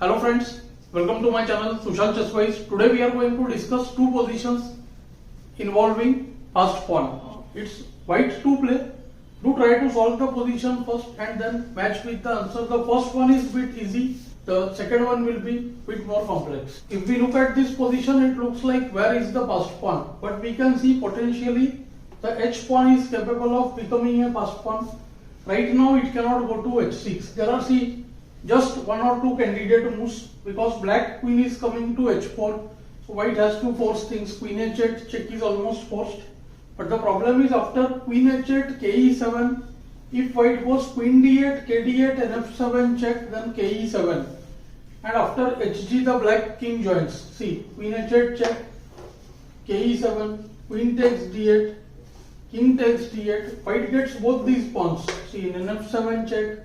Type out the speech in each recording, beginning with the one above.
Hello friends, welcome to my channel Sushant. Today we are going to discuss two positions involving passed pawn. It's white to play. Do try to solve the position first and then match with the answer. The first one is bit easy. The second one will be bit more complex. If we look at this position, it looks like where is the passed pawn, but we can see potentially the h pawn is capable of becoming a passed pawn. Right now it cannot go to h6. There are just one or two candidate moves because black queen is coming to h4. So white has to force things. Queen h8 check is almost forced. But the problem is after queen h8 ke7, if white goes queen d8, kd8 and f7 check, then ke7. And after hg the black king joins. See, queen h8 check, ke7, queen takes d8, king takes d8, white gets both these pawns. See, in f7 check,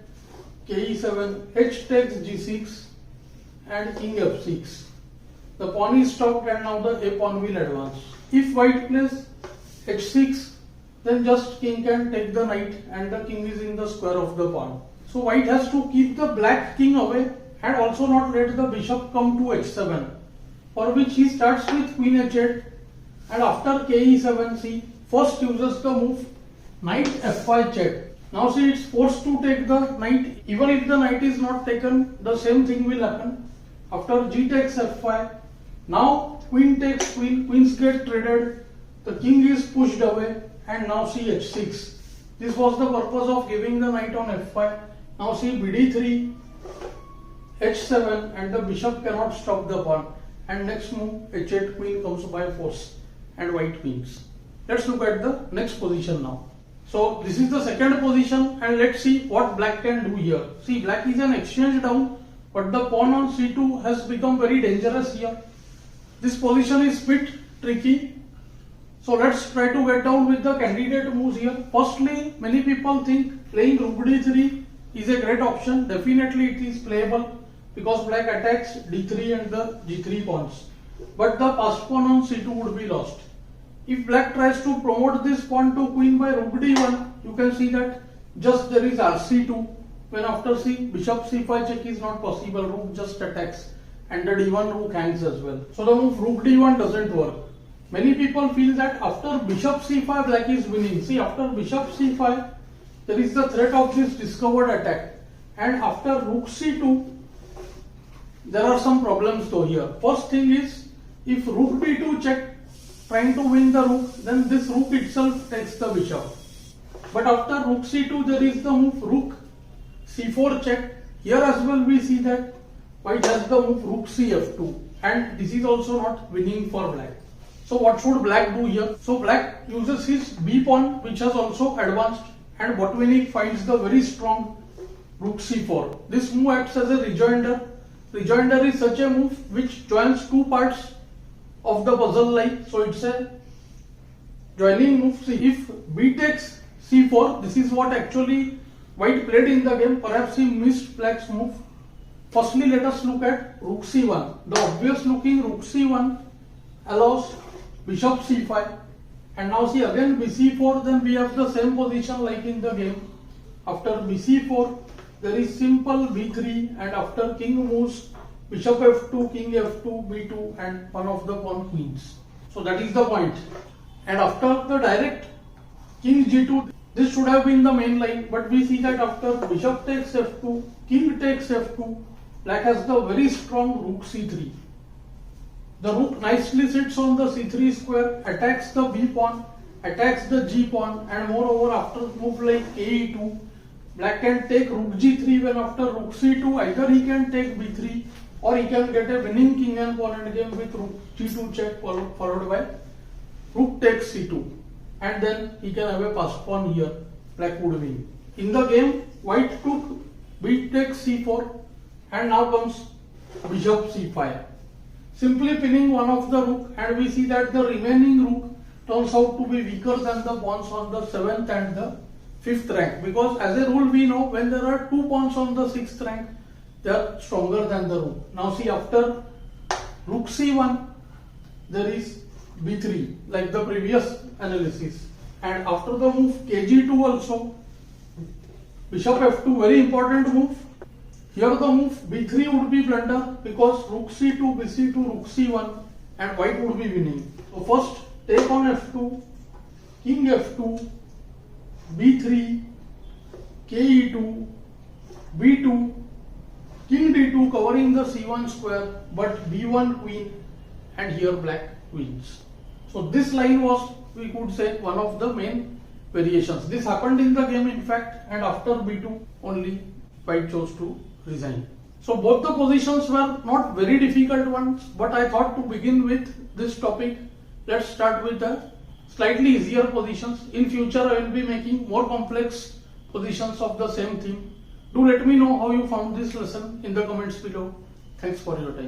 ke7, h takes g6 and king f6. The pawn is stopped and now the a pawn will advance. If white plays h6, then just king can take the knight and the king is in the square of the pawn. So white has to keep the black king away and also not let the bishop come to h7, for which he starts with queen h8 and after ke7, see, first uses the move knight f5 check. Now see, it's forced to take the knight. Even if the knight is not taken, the same thing will happen. After g takes f5, now queen takes queen, queens get traded, the king is pushed away and now see h6. This was the purpose of giving the knight on f5. Now see bd3, h7 and the bishop cannot stop the pawn. And next move h8 queen comes by force and white wins. Let's look at the next position now. So this is the second position and let's see what black can do here. See, black is an exchange down, but the pawn on c2 has become very dangerous here. This position is bit tricky. So let's try to get down with the candidate moves here. Firstly, many people think playing rook d3 is a great option. Definitely it is playable because black attacks d3 and the g3 pawns. But the passed pawn on c2 would be lost. If black tries to promote this pawn to queen by rook d1, you can see that just there is rc2. When after bishop c5 check is not possible, rook just attacks and the d1 rook hangs as well. So the move rook d1 doesn't work. Many people feel that after bishop c5 black is winning. See, after bishop c5 there is the threat of this discovered attack, and after rook c2 there are some problems though here. First thing is, if rook d2 check trying to win the rook, then this rook itself takes the bishop. But after rook c2 there is the move rook c4 check. Here as well we see that white has the move rook cf2 and this is also not winning for black. So what should black do here? So black uses his b pawn which has also advanced and Botvinnik finds the very strong rook c4. This move acts as a rejoinder. Rejoinder is such a move which joins two parts of the puzzle like, so it's a joining move. See, if b takes c4, this is what actually white played in the game. Perhaps he missed black's move. Firstly, let us look at rook c1. The obvious looking rook c1 allows bishop c5, and now see again bc4, then we have the same position like in the game. After bc4 there is simple b3 and after king moves bishop f2, king f2, b2 and one of the pawn queens. So that is the point. And after the direct king g2, this should have been the main line, but we see that after bishop takes f2, king takes f2, black has the very strong rook c3. The rook nicely sits on the c3 square, attacks the b pawn, attacks the g pawn, and moreover after move like ke2, black can take rook g3 when after rook c2 either he can take b3 or he can get a winning king and pawn endgame with rook g2 check followed by rook takes c2, and then he can have a passed pawn here. Black would win. In the game, white took b takes c4 and now comes bishop c5. Simply pinning one of the rook, and we see that the remaining rook turns out to be weaker than the pawns on the 7th and the 5th rank, because as a rule we know when there are two pawns on the 6th rank they are stronger than the rook. Now see, after rook c1 there is b3 like the previous analysis, and after the move kg2 also bishop f2, very important move. Here the move b3 would be blunder because rook c2, bc2, rook c1 and white would be winning. So first take on f2, king f2, b3, ke2, b2, king d2 covering the c1 square but b1 queen and here black wins. So this line was, we could say, one of the main variations. This happened in the game in fact, and after b2 only white chose to resign. So both the positions were not very difficult ones, but I thought to begin with this topic, let's start with the slightly easier positions. In future I will be making more complex positions of the same theme. Do let me know how you found this lesson in the comments below. Thanks for your time.